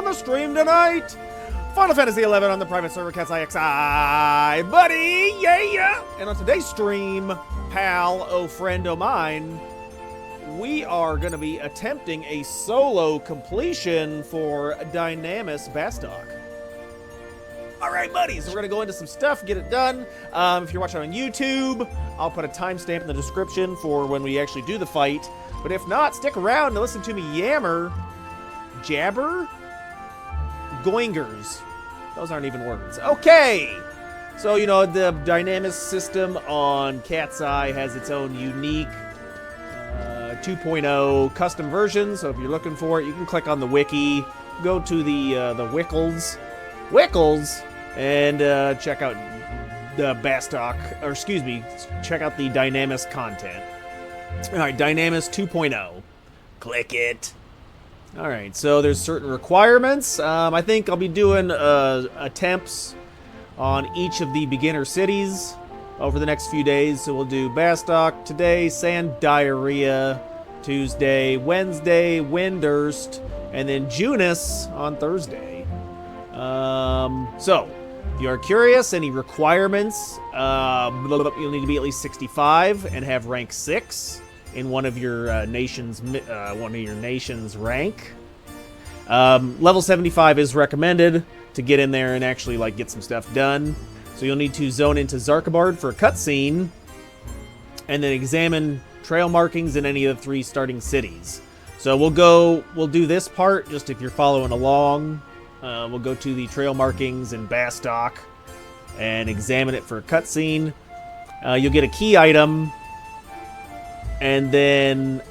on the stream tonight. Final Fantasy XI on the private server, CatseyeXI, buddy, yeah! And on today's stream, pal, oh friend, oh mine, we are going to be attempting a solo completion for Dynamis Bastok. Alright, buddies, we're going to go into some stuff, get it done. If you're watching on YouTube, I'll put a timestamp in the description for when we actually do the fight. But if not, stick around to listen to me yammer, jabber, goingers. Those aren't even words. Okay! So, you know, the Dynamis system on CatseyeXI has its own unique 2.0 custom version. So if you're looking for it, you can click on the wiki, go to the Wickles, and check out the Bastok, or excuse me, check out the Dynamis content. Alright, Dynamis 2.0. Click it. Alright, so there's certain requirements. I think I'll be doing attempts on each of the beginner cities over the next few days. So we'll do Bastok today, Sand Diarrhea Tuesday, Wednesday, Windurst, and then Junis on Thursday. So, if you are curious, any requirements, you'll need to be at least 65 and have rank 6 in one of your nation's rank. Level 75 is recommended to get in there and actually like get some stuff done. So you'll need to zone into Zarkabard for a cutscene, and then examine trail markings in any of the 3 starting cities. So we'll do this part just if you're following along. We'll go to the trail markings in Bastok and examine it for a cutscene. You'll get a key item, and then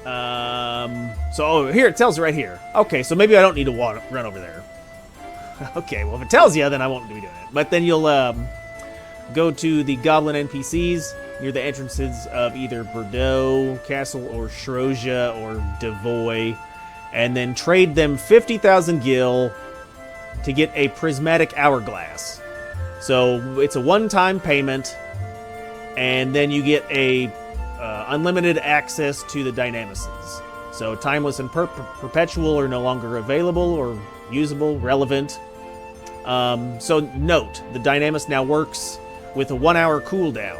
here it tells you right here. Okay, so maybe I don't need to run over there. Okay, well if it tells you, then I won't be doing it. But then you'll go to the Goblin NPCs near the entrances of either Bordeaux Castle or Shroja or Devoy, and then trade them 50,000 gil to get a prismatic hourglass. So it's a one-time payment, and then you get a unlimited access to the Dynamises. So timeless and perpetual are no longer available or usable, relevant. So note, the Dynamis now works with a 1-hour cooldown.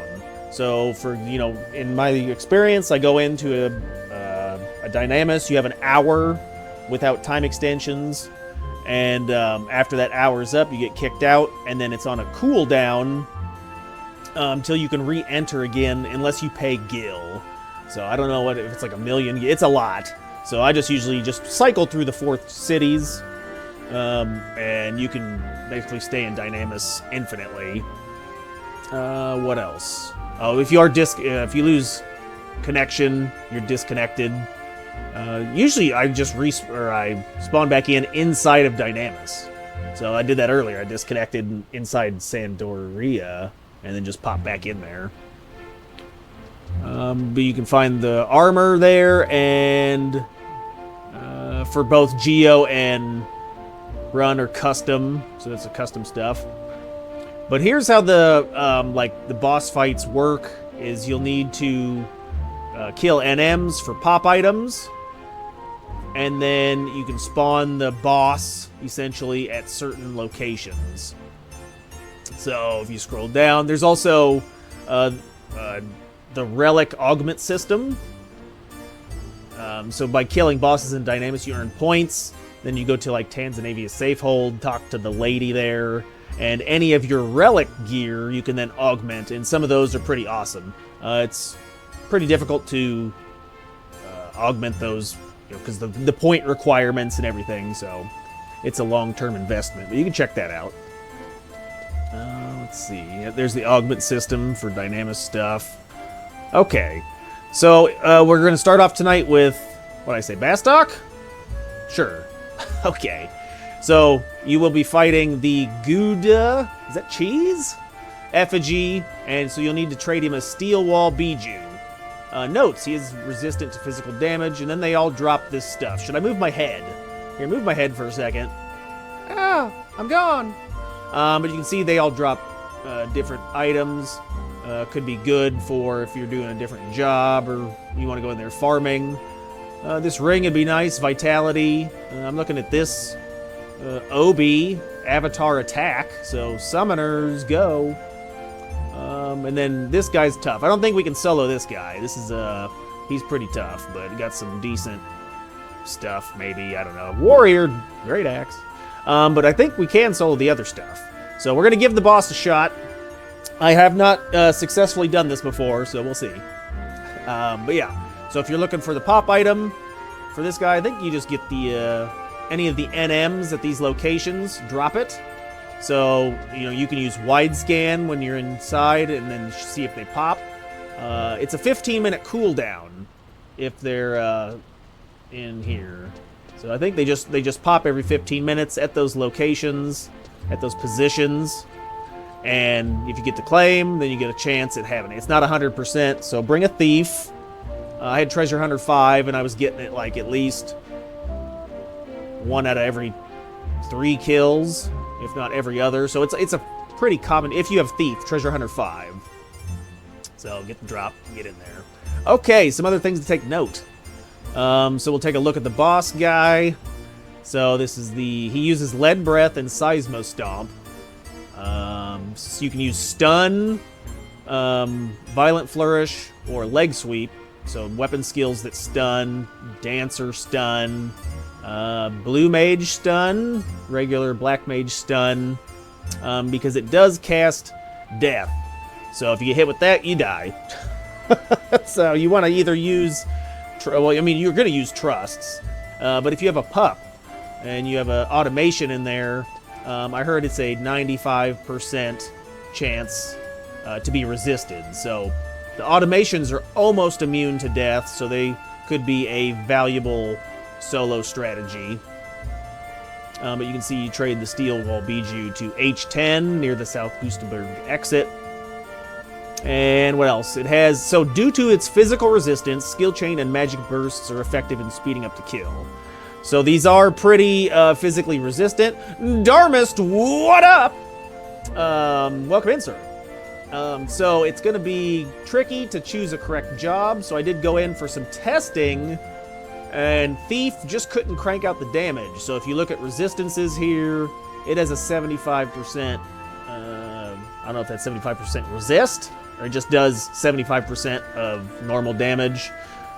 So for, you know, in my experience, I go into a Dynamis, you have an hour without time extensions, and after that hour's up, you get kicked out, and then it's on a cooldown until you can re-enter again, unless you pay gil. So I don't know if it's like 1 million. It's a lot. So I just usually cycle through the 4 cities, and you can basically stay in Dynamis infinitely. What else? Oh, if you lose connection, you're disconnected. Usually I just I spawn back inside of Dynamis. So I did that earlier. I disconnected inside Sandoria and then just popped back in there. But you can find the armor there, and for both Geo and Run or custom, so that's the custom stuff. But here's how the boss fights work: is you'll need to kill NMs for pop items, and then you can spawn the boss essentially at certain locations. So if you scroll down, there's also the relic augment system. So by killing bosses in Dynamis, you earn points. Then you go to like Tanzanavia Safehold, talk to the lady there, and any of your relic gear you can then augment, and some of those are pretty awesome. It's pretty difficult to augment those, because the point requirements and everything, so it's a long-term investment, but you can check that out. Let's see, there's the augment system for Dynamis stuff. Okay, so we're going to start off tonight with, what did I say, Bastok? Sure. Okay, so you will be fighting the Gu'Dha, is that cheese? Effigy, and so you'll need to trade him a Steel Wall Bijou. Notes, he is resistant to physical damage, and then they all drop this stuff. Should I move my head? Here, move my head for a second. Ah, I'm gone. But you can see they all drop different items. Could be good for if you're doing a different job or you want to go in there farming. This ring would be nice. Vitality. I'm looking at this Obi, Avatar Attack. So summoners go. And then this guy's tough. I don't think we can solo this guy. This is he's pretty tough, but he got some decent stuff. Maybe, I don't know. Warrior, great axe. But I think we can solo the other stuff. So we're gonna give the boss a shot. I have not successfully done this before, so we'll see. But yeah, so if you're looking for the pop item for this guy, I think you just get the any of the NMs at these locations, drop it. So, you know, you can use wide scan when you're inside and then see if they pop. It's a 15-minute cooldown if they're in here. So I think they just pop every 15 minutes at those locations, at those positions. And if you get the claim, then you get a chance at having it. It's not 100%, so bring a thief. I had Treasure Hunter 5, and I was getting it like at least 1 out of every 3 kills, if not every other. So it's a pretty common, if you have Thief, Treasure Hunter 5. So get the drop, get in there. Okay, some other things to take note. So we'll take a look at the boss guy. So this is he uses Lead Breath and Seismo Stomp. So you can use Stun, Violent Flourish, or Leg Sweep. So weapon skills that stun, Dancer Stun, Blue Mage Stun, regular Black Mage Stun, because it does cast Death. So if you get hit with that, you die. So you want to either use, well, I mean, you're going to use Trusts, but if you have a pup and you have an automation in there, I heard it's a 95% chance to be resisted. So the automations are almost immune to death, so they could be a valuable solo strategy. But you can see you trade the Steel Wall Bijou to H10 near the South Gustenberg exit. And what else? It has, so due to its physical resistance, Skill Chain and Magic Bursts are effective in speeding up the kill. So these are pretty physically resistant. Darmist, what up? Welcome in, sir. So it's going to be tricky to choose a correct job, so I did go in for some testing, and Thief just couldn't crank out the damage. So if you look at resistances here, it has a 75%, I don't know if that's 75% resist, or it just does 75% of normal damage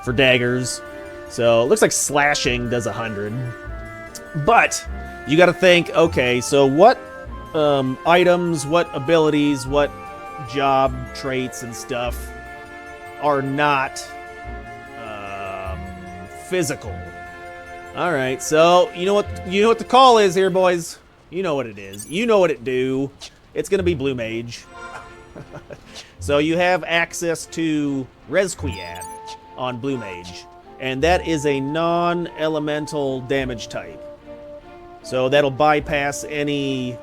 for daggers. So it looks like slashing does 100. But you got to think, okay, so what items, what abilities, what job traits and stuff are not physical? All right, so you know what the call is here, boys. You know what it is. You know what it do. It's gonna be Blue Mage. So you have access to Resquiat on Blue Mage, and that is a non-elemental damage type. So that'll bypass any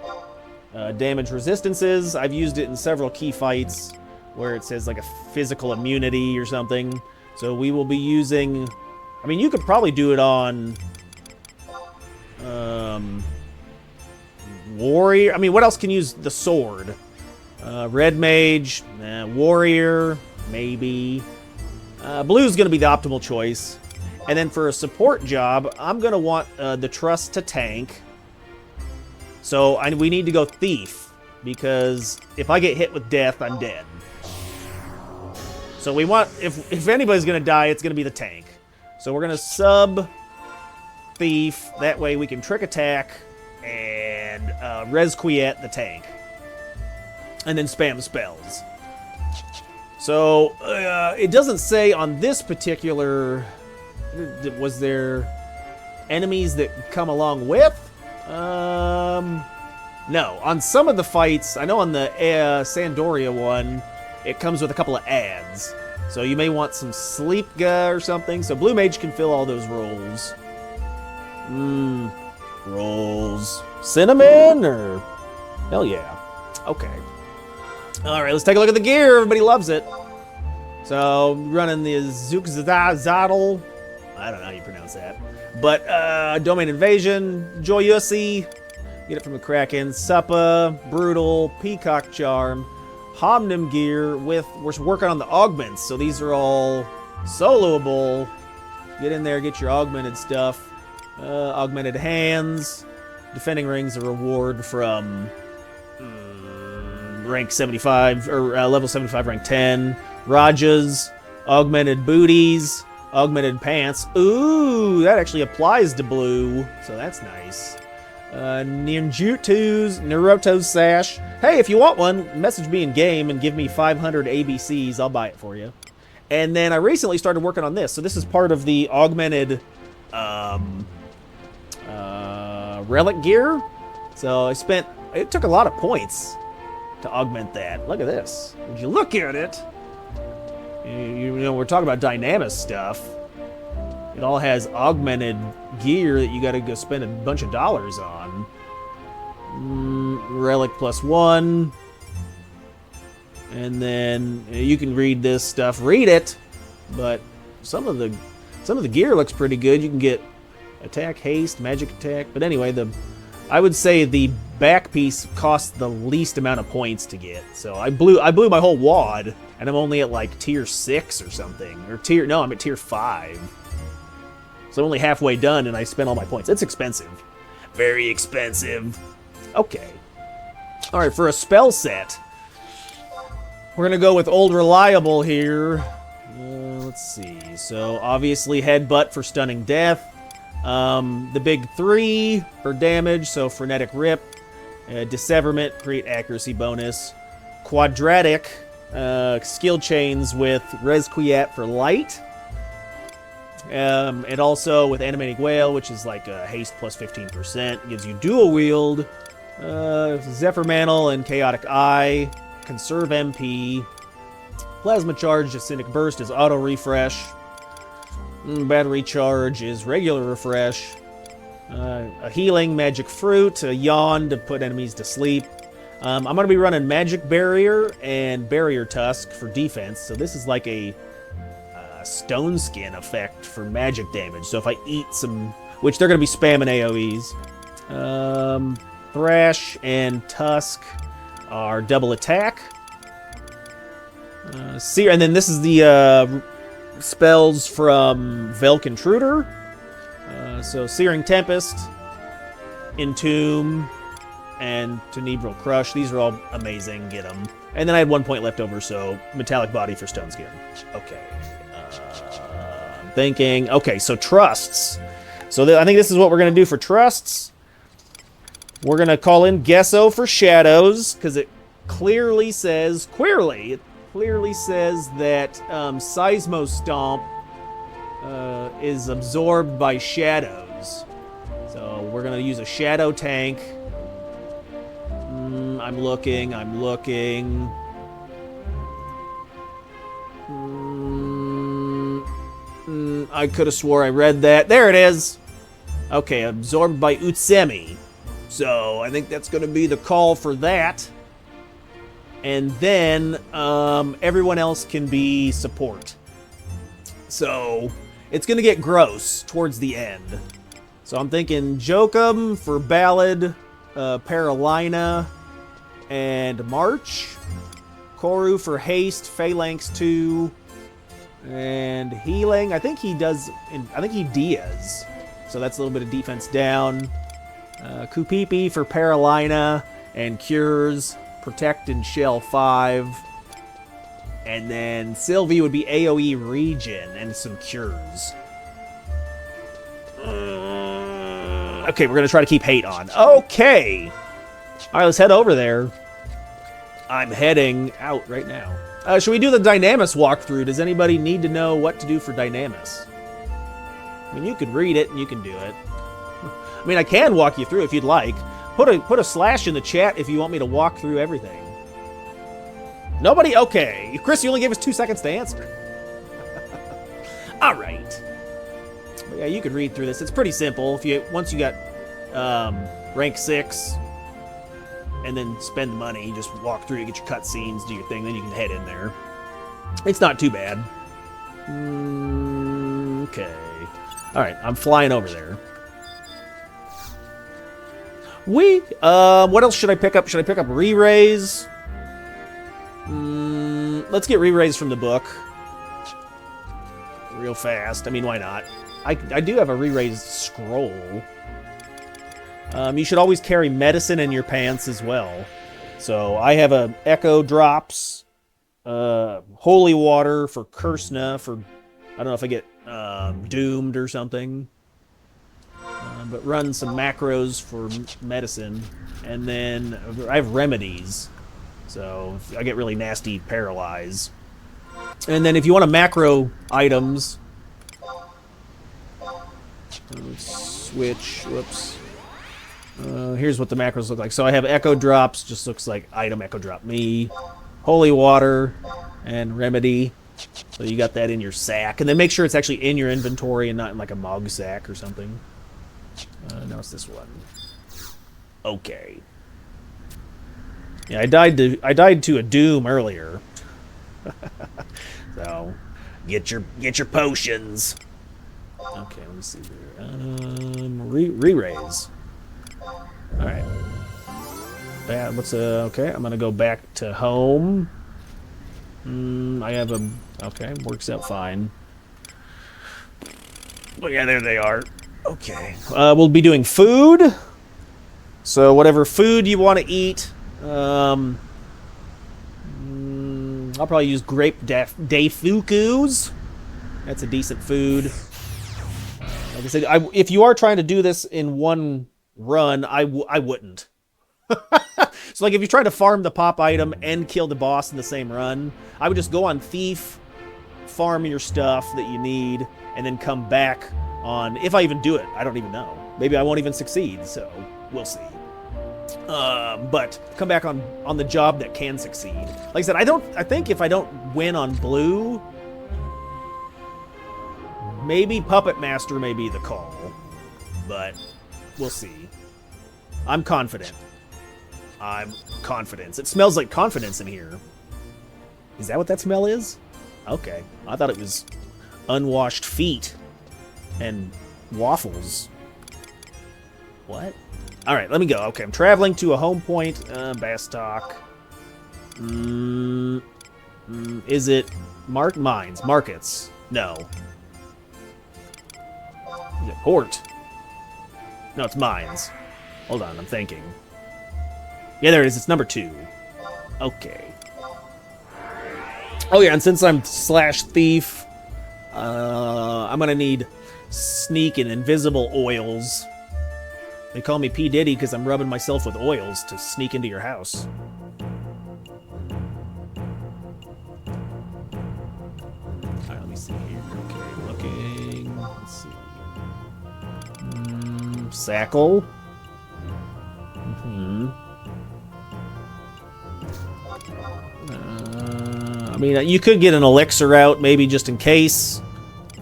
damage resistances. I've used it in several key fights where it says like a physical immunity or something. So we will be using, I mean, you could probably do it on Warrior. I mean, what else can use the sword? Red Mage, Warrior, maybe. Blue's going to be the optimal choice. And then for a support job, I'm going to want the Trust to tank. So we need to go Thief, because if I get hit with death, I'm dead. So we want, if anybody's going to die, it's going to be the tank. So we're going to sub Thief. That way we can trick attack and Resquiat the tank. And then spam spells. So it doesn't say on this particular, was there enemies that come along with? No. On some of the fights, I know on the Sandoria one, it comes with a couple of ads. So you may want some Sleep Ga or something. So Blue Mage can fill all those roles. Rolls. Cinnamon or? Hell yeah. Okay. Alright, let's take a look at the gear. Everybody loves it. So, running the Zukzadal. I don't know how you pronounce that. But, Domain Invasion, Joyusi, get it from the Kraken, Suppa, Brutal, Peacock Charm, Homnim Gear we're working on the augments, so these are all soloable. Get in there, get your augmented stuff. Augmented Hands, Defending Ring's a reward from rank 75, or level 75, rank 10. Rajas, augmented booties, augmented pants. Ooh, that actually applies to blue, so that's nice. Ninjutsu's Naruto's sash. Hey, if you want one, message me in game and give me 500 ABCs. I'll buy it for you. And then I recently started working on this. So this is part of the augmented relic gear. So it took a lot of points to augment that. Look at this. Would you look at it? You know, we're talking about Dynamis stuff. It all has augmented gear that you got to go spend a bunch of dollars on. Relic +1. And then you can read this stuff. Read it, but some of the gear looks pretty good. You can get attack, haste, magic attack. But anyway, I would say the back piece costs the least amount of points to get. So I blew my whole wad, and I'm only at like tier 6 or something, no, I'm at tier 5. So I'm only halfway done, and I spent all my points. It's expensive, very expensive. Okay, all right, for a spell set, we're gonna go with Old Reliable here. Let's see. So obviously Headbutt for stunning death. The big 3 for damage, so Frenetic Rip. Disseverment, create accuracy bonus. Quadratic, skill chains with Resquiat for light. And also with Animating Whale, which is like a haste plus 15%, gives you dual wield. Zephyr Mantle and Chaotic Eye, conserve MP. Plasma Charge, Acidic Burst is auto refresh. Battery Charge is regular refresh. A healing, Magic Fruit, a Yawn to put enemies to sleep. I'm going to be running Magic Barrier and Barrier Tusk for defense, so this is like a Stone Skin effect for magic damage. So if I eat some, which they're going to be spamming AoEs. Thrash and Tusk are double attack. And then this is the spells from Velk Intruder. So Searing Tempest, Entomb, and Tenebral Crush. These are all amazing. Get them. And then I had 1 point left over, so Metallic Body for Stone Skin. Okay. I'm thinking. Okay, so Trusts. So I think this is what we're going to do for Trusts. We're going to call in Gesso for Shadows, because it clearly says that Seismo Stomp is absorbed by shadows. So we're going to use a shadow tank. I'm looking. I could have swore I read that. There it is. Okay, absorbed by Utsemi. So I think that's going to be the call for that. And then everyone else can be support. So it's going to get gross towards the end. So I'm thinking Jokum for Ballad, Paralina, and March. Koru for Haste, Phalanx 2, and Healing. I think he Diaz. So that's a little bit of defense down. Kupipi for Paralina and Cures. Protect and Shell 5. And then Sylvie would be AoE Regen and some Cures. Okay, we're going to try to keep hate on. Okay. All right, let's head over there. I'm heading out right now. Should we do the Dynamis walkthrough? Does anybody need to know what to do for Dynamis? I mean, you could read it and you can do it. I mean, I can walk you through if you'd like. Put a slash in the chat if you want me to walk through everything. Nobody? Okay. Chris, you only gave us 2 seconds to answer. All right. But yeah, you could read through this. It's pretty simple. Once you got rank 6 and then spend the money, you just walk through, get your cutscenes, do your thing, then you can head in there. It's not too bad. Okay. All right, I'm flying over there. What else should I pick up? Should I pick up re-raise? Let's get re-raise from the book. Real fast. I mean, why not? I do have a re-raise scroll. You should always carry medicine in your pants as well. So I have a Echo Drops, Holy Water for Kursna for, I don't know if I get doomed or something. But run some macros for medicine. And then I have remedies. So if I get really nasty paralyze. And then if you want to macro items, let's switch. Whoops. Here's what the macros look like. So I have Echo Drops, just looks like item Echo Drop me. Holy Water and Remedy. So you got that in your sack. And then make sure it's actually in your inventory and not in like a Mog sack or something. No, it's this one. Okay. Yeah, I died to a Doom earlier. So get your potions. Okay, let me see here. Re-raise. All right. Okay? I'm gonna go back to home. I have a. Okay, works out fine. Oh yeah, there they are. Okay. We'll be doing food. So whatever food you want to eat. I'll probably use grape defukus. That's a decent food. Like I said, if you are trying to do this in one run, I wouldn't. So like if you're trying to farm the pop item and kill the boss in the same run, I would just go on Thief, farm your stuff that you need, and then come back on, if I even do it, I don't even know. Maybe I won't even succeed, so we'll see. But come back on the job that can succeed. Like I said, I think if I don't win on blue, maybe Puppet Master may be the call. But we'll see. I'm confident. It smells like confidence in here. Is that what that smell is? Okay. I thought it was unwashed feet and waffles. What? Alright, let me go. Okay, I'm traveling to a home point. Bastok. Is it mines? Markets? No. Is it port? No, it's mines. Hold on, I'm thinking. Yeah, there it is. It's number 2. Okay. Oh yeah, and since I'm /thief, I'm gonna need sneak and invisible oils. They call me P. Diddy because I'm rubbing myself with oils to sneak into your house. Alright, let me see here. Okay, looking. Let's see. Sackle. I mean, you could get an elixir out, maybe just in case.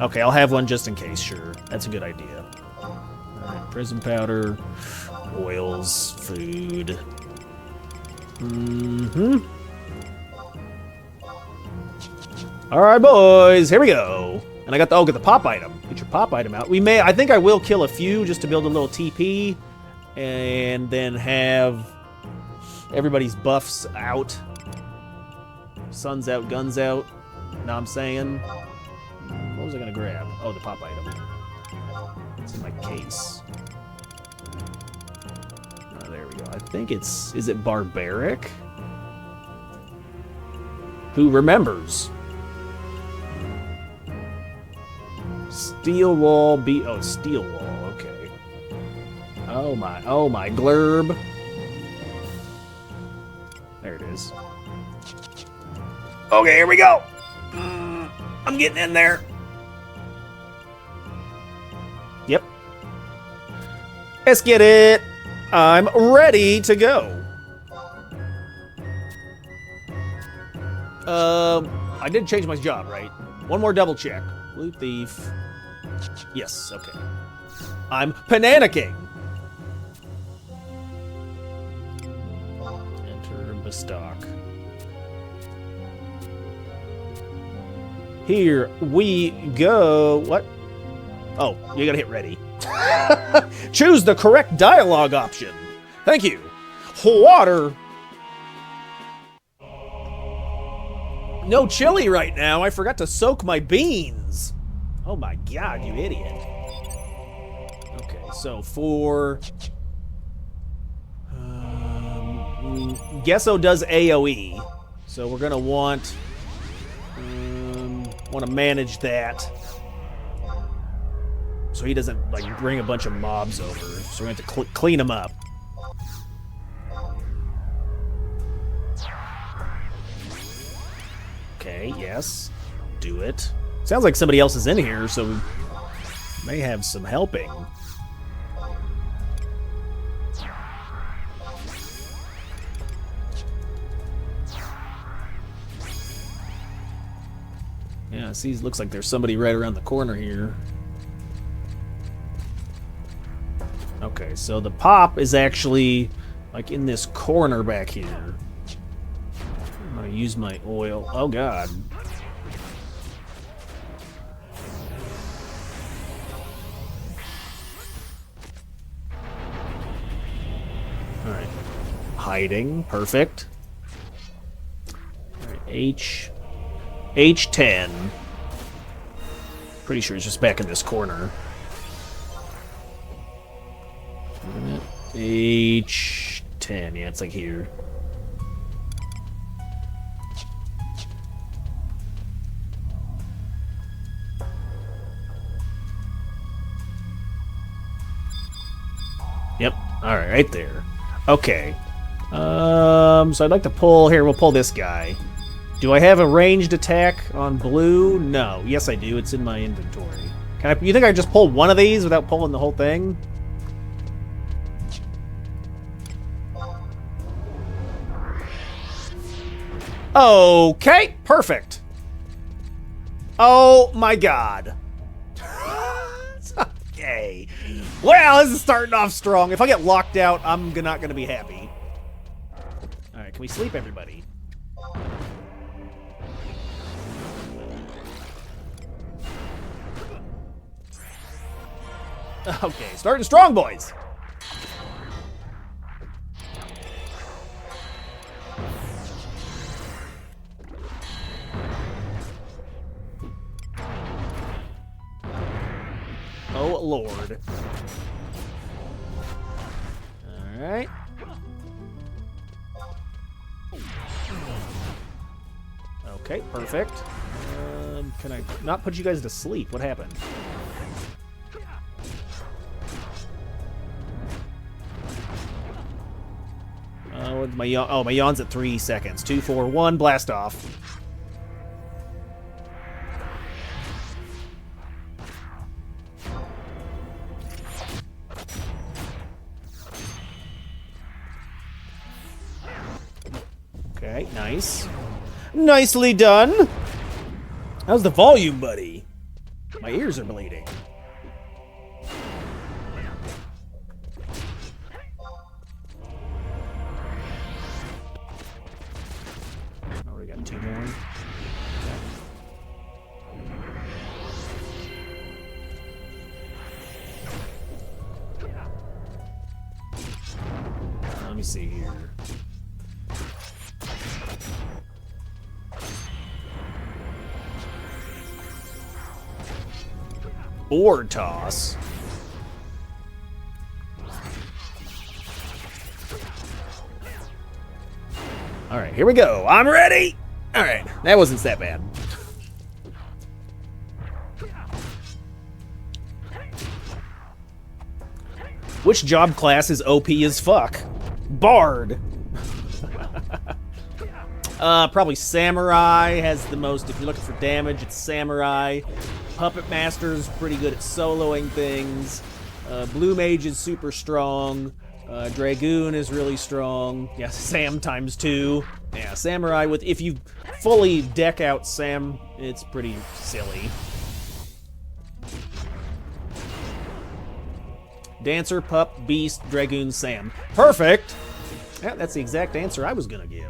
Okay, I'll have one just in case, sure. That's a good idea. Alright, prism powder, oils, food. Alright, boys, here we go. And I got get the pop item. Get your pop item out. I think I will kill a few just to build a little TP. And then have everybody's buffs out. Sun's out, guns out. Know what I'm saying? What was I gonna grab? Oh, the pop item. It's in my case. Oh, there we go. I think is it Barbaric? Who remembers? Steel wall, oh, steel wall, okay. Oh my, glurb. There it is. Okay, here we go. I'm getting in there. Yep. Let's get it. I'm ready to go. I did change my job, right? One more double check. Blue thief. Yes, okay. I'm panicking. Enter Bastok. Here we go. What? Oh, you gotta hit ready. Choose the correct dialogue option. Thank you. Water. No chili right now. I forgot to soak my beans. Oh my god, you idiot. Okay, so for Gesso does AoE, so we're gonna want to manage that, so he doesn't like bring a bunch of mobs over. So we have to clean him up. Okay, yes, do it. Sounds like somebody else is in here, so we may have some helping. Yeah, see, it looks like there's somebody right around the corner here. Okay, so the pop is actually like in this corner back here. I'm gonna use my oil. Oh god. Alright. Hiding. Perfect. Alright, H10. Pretty sure it's just back in this corner. H10. Yeah, it's like here. Yep. All right, right there. Okay. So I'd like to pull here. We'll pull this guy. Do I have a ranged attack on blue? No. Yes, I do. It's in my inventory. Can I? You think I can just pull one of these without pulling the whole thing? Okay, perfect. Oh my god. Okay. Well, this is starting off strong. If I get locked out, I'm not gonna be happy. Alright, can we sleep, everybody? Okay, starting strong, boys. Oh, Lord. Alright. Okay, perfect. Can I not put you guys to sleep? What happened? My yawn's at 3 seconds. 2, 4, 1, blast off. Okay, nice. Nicely done. How's the volume, buddy? My ears are bleeding. Oh, we got 2 more. Let me see here. Board toss. All right, here we go. I'm ready. All right, that wasn't that bad. Which job class is OP as fuck? Bard. Probably Samurai has the most. If you're looking for damage, it's Samurai. Puppet Master's pretty good at soloing things. Blue Mage is super strong. Dragoon is really strong. Yeah, Sam times 2. Yeah, Samurai with, if you fully deck out Sam, it's pretty silly. Dancer, Pup, Beast, Dragoon, Sam. Perfect! Yeah, that's the exact answer I was gonna give.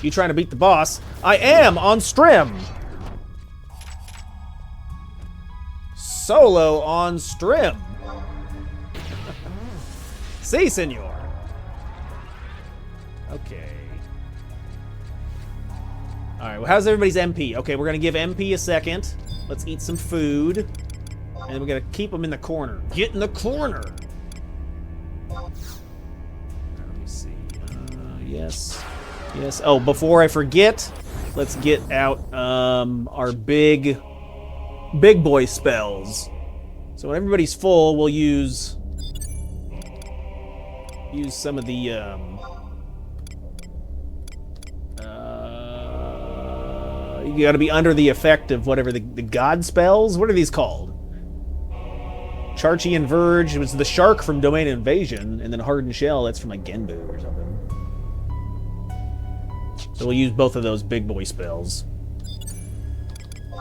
You trying to beat the boss? I am on Strim! Solo on Strim. Si, senor. Okay. Alright, well, how's everybody's MP? Okay, we're gonna give MP a second. Let's eat some food. And we gotta keep them in the corner. Get in the corner! Let me see. Yes. Yes. Oh, before I forget, let's get out our big boy spells. So when everybody's full, we'll use some of the you gotta be under the effect of whatever the god spells. What are these called? Charchian Verge, it was the shark from Domain Invasion, and then Hardened Shell, that's from like Genbu or something. So we'll use both of those big boy spells.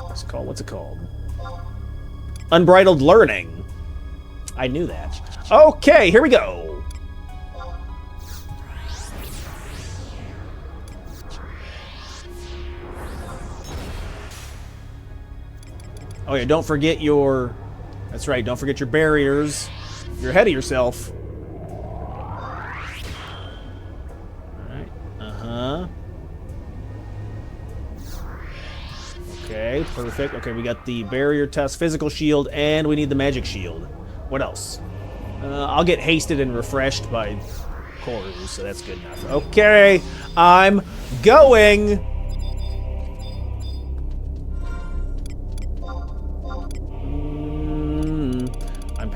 What's it called? Unbridled Learning. I knew that. Okay, here we go. Oh yeah, don't forget your... That's right, don't forget your barriers. You're ahead of yourself. Alright, Okay, perfect. Okay, we got the barrier tusk, physical shield, and we need the magic shield. What else? I'll get hasted and refreshed by Koru, so that's good enough. Okay, I'm going! I'm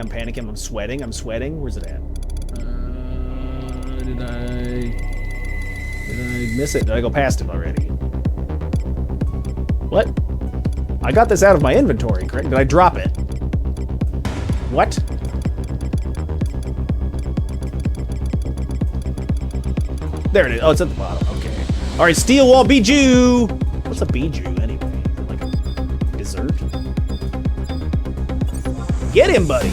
panicking, I'm sweating. Where's it at? Did I miss it? Did I go past it already? What? I got this out of my inventory, correct? Did I drop it? What? There it is. Oh, it's at the bottom. Okay. All right, Steel Wall Bijou. What's a Bijou anyway? Like a dessert? Get him, buddy.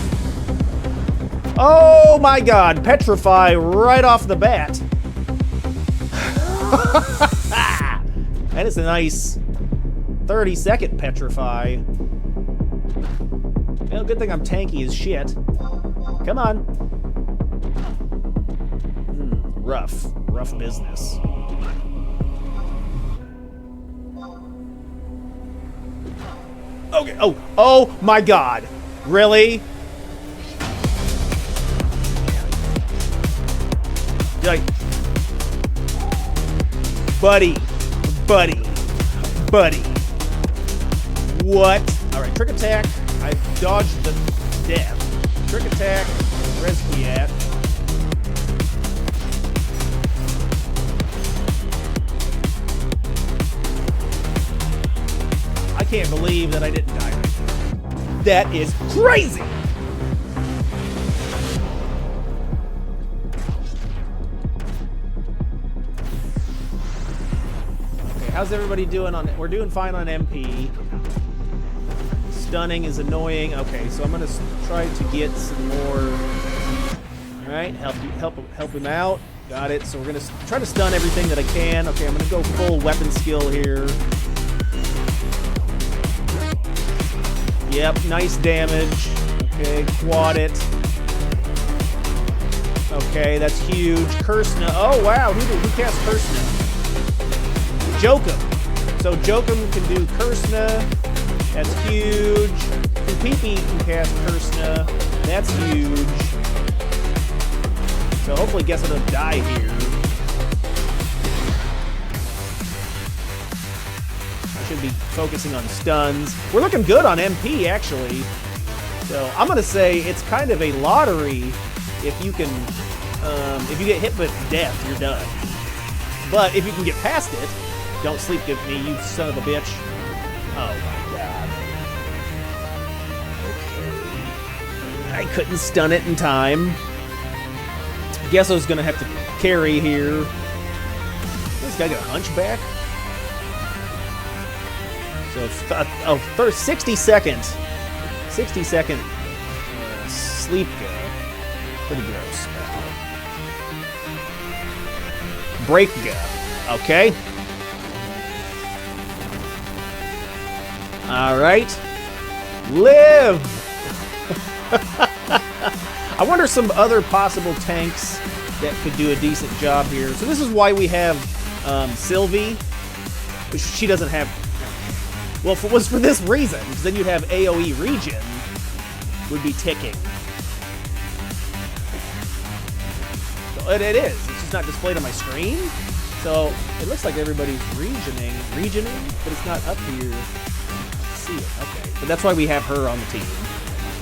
Oh my God! Petrify right off the bat. That is a nice 30-second petrify. Well, good thing I'm tanky as shit. Come on. Rough business. Okay. Oh my God! Really? Like, buddy. What? All right, trick attack. I dodged the death. Trick attack. Where's he at? I can't believe that I didn't die right there. That is crazy. Okay, how's everybody doing on it? We're doing fine on MP. Stunning is annoying. Okay, so I'm gonna try to get some more. All right, help him out. Got it. So we're gonna try to stun everything that I can. Okay, I'm gonna go full weapon skill here. Yep, nice damage. Okay, quad it. Okay, that's huge. Kursna. Oh wow, who cast Kursna? Jokum. So Jokum can do Kursna. That's huge. Pee can cast Kursna. That's huge. So hopefully Gessa doesn't die here. I should be focusing on stuns. We're looking good on MP, actually. So I'm going to say it's kind of a lottery if you can... if you get hit with death, you're done. But if you can get past it, don't sleep with me, you son of a bitch. Oh my God. Okay. I couldn't stun it in time. Guess I was gonna have to carry here. This guy got a hunchback? So, 60 seconds. 60 second sleep go. Pretty gross. Break go. Okay. Alright. Live! I wonder some other possible tanks that could do a decent job here. So this is why we have Sylvie, which she doesn't have. Well, if it was for this reason, because then you'd have AoE regen, would be ticking. So it is. It's just not displayed on my screen. So it looks like everybody's regioning, but it's not up here. Let's see it. Okay, but that's why we have her on the team.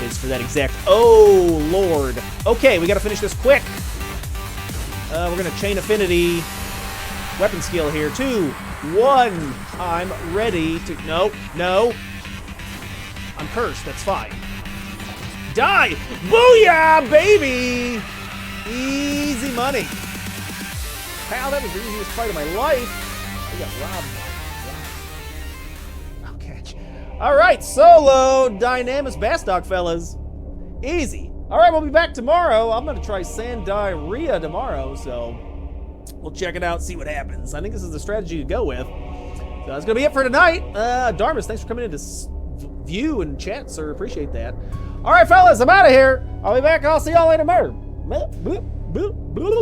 Is for that exact. Oh Lord. Okay, we got to finish this quick. We're gonna chain affinity weapon skill here. 2, 1. I'm ready to. No, no. I'm cursed. That's fine. Die! Booyah, baby! Easy money. Pal, that was the easiest fight of my life. I got robbed. I'll catch you. All right, solo Dynamis Bastok, fellas. Easy. All right, we'll be back tomorrow. I'm going to try Sand Diarrhea tomorrow, so we'll check it out, see what happens. I think this is the strategy to go with. So that's going to be it for tonight. Darmus, thanks for coming in to view and chat, sir. Appreciate that. All right, fellas, I'm out of here. I'll be back. I'll see y'all later.